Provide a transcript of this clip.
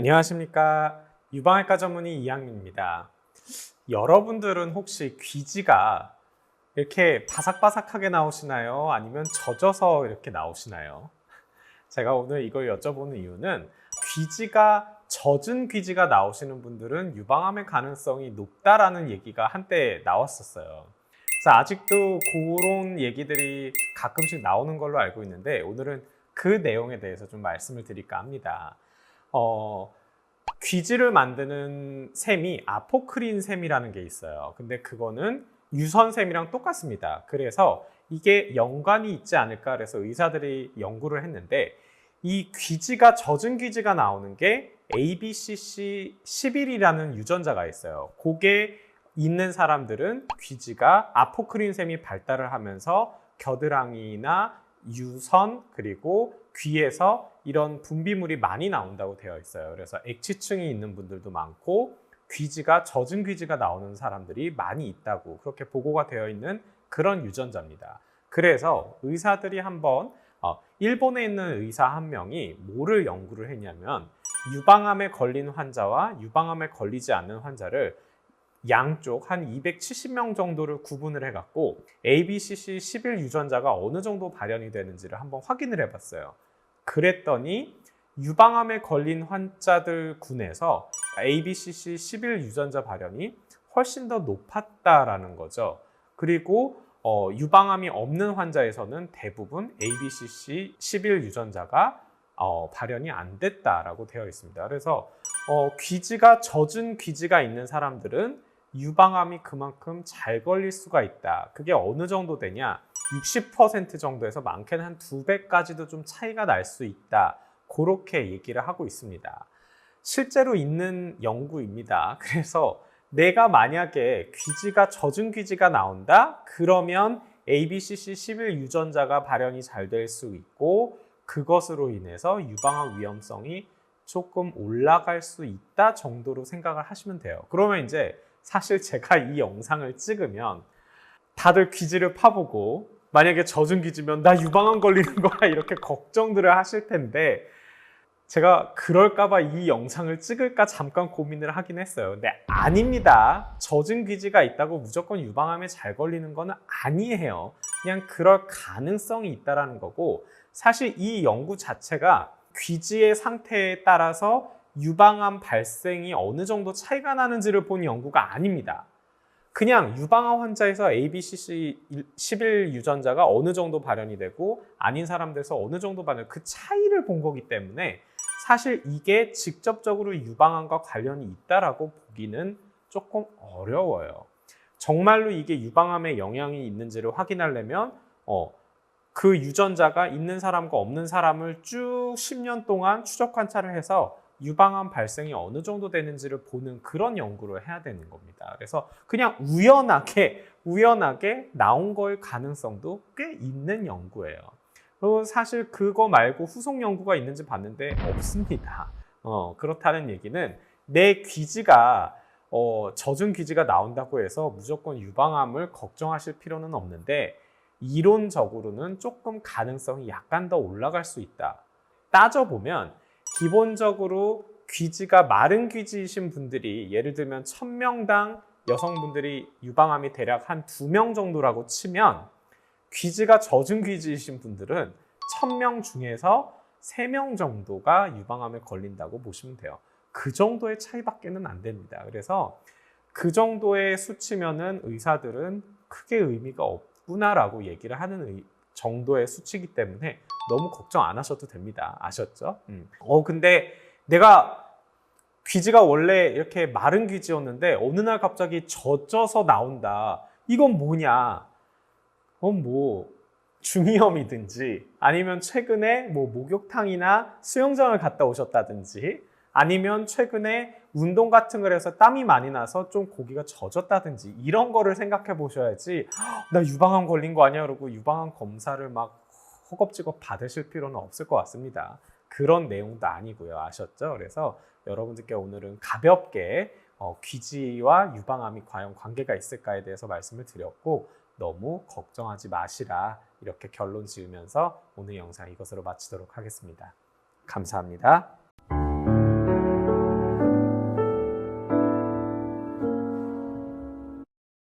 안녕하십니까. 유방외과 전문의 이양민입니다. 여러분들은 혹시 귀지가 이렇게 바삭바삭하게 나오시나요? 아니면 젖어서 이렇게 나오시나요? 제가 오늘 이걸 여쭤보는 이유는 귀지가 젖은 귀지가 나오시는 분들은 유방암의 가능성이 높다라는 얘기가 한때 나왔었어요. 그래서 아직도 그런 얘기들이 가끔씩 나오는 걸로 알고 있는데 오늘은 그 내용에 대해서 좀 말씀을 드릴까 합니다. 귀지를 만드는 셈이 아포크린 셈이라는 게 있어요. 근데 그거는 유선셈이랑 똑같습니다. 그래서 이게 연관이 있지 않을까 그래서 의사들이 연구를 했는데 이 귀지가 젖은 귀지가 나오는 게 ABCC11이라는 유전자가 있어요. 그게 있는 사람들은 귀지가 아포크린 셈이 발달을 하면서 겨드랑이나 유선 그리고 귀에서 이런 분비물이 많이 나온다고 되어 있어요. 그래서 액취층이 있는 분들도 많고 귀지가 젖은 귀지가 나오는 사람들이 많이 있다고 그렇게 보고가 되어 있는 그런 유전자입니다. 그래서 의사들이 한번 일본에 있는 의사 한 명이 뭐를 연구를 했냐면 유방암에 걸린 환자와 유방암에 걸리지 않는 환자를 양쪽 한 270명 정도를 구분을 해갖고 ABCC11 유전자가 어느 정도 발현이 되는지를 한번 확인을 해봤어요. 그랬더니 유방암에 걸린 환자들 군에서 ABCC11 유전자 발현이 훨씬 더 높았다라는 거죠. 그리고 유방암이 없는 환자에서는 대부분 ABCC11 유전자가 발현이 안 됐다라고 되어 있습니다. 그래서 귀지가 젖은 귀지가 있는 사람들은 유방암이 그만큼 잘 걸릴 수가 있다. 그게 어느 정도 되냐? 60% 정도에서 많게는 한 2배까지도 좀 차이가 날 수 있다. 그렇게 얘기를 하고 있습니다. 실제로 있는 연구입니다. 그래서 내가 만약에 귀지가 젖은 귀지가 나온다? 그러면 ABCC11 유전자가 발현이 잘 될 수 있고 그것으로 인해서 유방암 위험성이 조금 올라갈 수 있다 정도로 생각을 하시면 돼요. 그러면 이제 사실 제가 이 영상을 찍으면 다들 귀지를 파보고 만약에 젖은 귀지면 나 유방암 걸리는 거야 이렇게 걱정들을 하실 텐데 제가 그럴까봐 이 영상을 찍을까 잠깐 고민을 하긴 했어요. 근데 아닙니다. 젖은 귀지가 있다고 무조건 유방암에 잘 걸리는 건 아니에요. 그냥 그럴 가능성이 있다는 거고 사실 이 연구 자체가 귀지의 상태에 따라서 유방암 발생이 어느 정도 차이가 나는지를 본 연구가 아닙니다. 그냥 유방암 환자에서 ABCC11 유전자가 어느 정도 발현이 되고 아닌 사람들에서 어느 정도 발현, 그 차이를 본 거기 때문에 사실 이게 직접적으로 유방암과 관련이 있다라고 보기는 조금 어려워요. 정말로 이게 유방암에 영향이 있는지를 확인하려면 그 유전자가 있는 사람과 없는 사람을 쭉 10년 동안 추적 관찰을 해서 유방암 발생이 어느 정도 되는지를 보는 그런 연구를 해야 되는 겁니다. 그래서 그냥 우연하게 나온 걸 가능성도 꽤 있는 연구예요. 그리고 사실 그거 말고 후속 연구가 있는지 봤는데 없습니다. 그렇다는 얘기는 내 귀지가 젖은 귀지가 나온다고 해서 무조건 유방암을 걱정하실 필요는 없는데 이론적으로는 조금 가능성이 약간 더 올라갈 수 있다. 따져보면 기본적으로 귀지가 마른 귀지이신 분들이 예를 들면 1000명당 여성분들이 유방암이 대략 한 2명 정도라고 치면 귀지가 젖은 귀지이신 분들은 1000명 중에서 3명 정도가 유방암에 걸린다고 보시면 돼요. 그 정도의 차이밖에는 안 됩니다. 그래서 그 정도의 수치면은 의사들은 크게 의미가 없구나라고 얘기를 하는 정도의 수치이기 때문에 너무 걱정 안 하셔도 됩니다. 아셨죠? 근데 내가 귀지가 원래 이렇게 마른 귀지였는데 어느 날 갑자기 젖어서 나온다. 이건 뭐냐? 뭐 중이염이든지 아니면 최근에 뭐 목욕탕이나 수영장을 갔다 오셨다든지 아니면 최근에 운동 같은 걸 해서 땀이 많이 나서 좀 고기가 젖었다든지 이런 거를 생각해 보셔야지 나 유방암 걸린 거 아니야? 그러고 유방암 검사를 막 허겁지겁 받으실 필요는 없을 것 같습니다. 그런 내용도 아니고요. 아셨죠? 그래서 여러분들께 오늘은 가볍게 귀지와 유방암이 과연 관계가 있을까에 대해서 말씀을 드렸고 너무 걱정하지 마시라 이렇게 결론 지으면서 오늘 영상 이것으로 마치도록 하겠습니다. 감사합니다.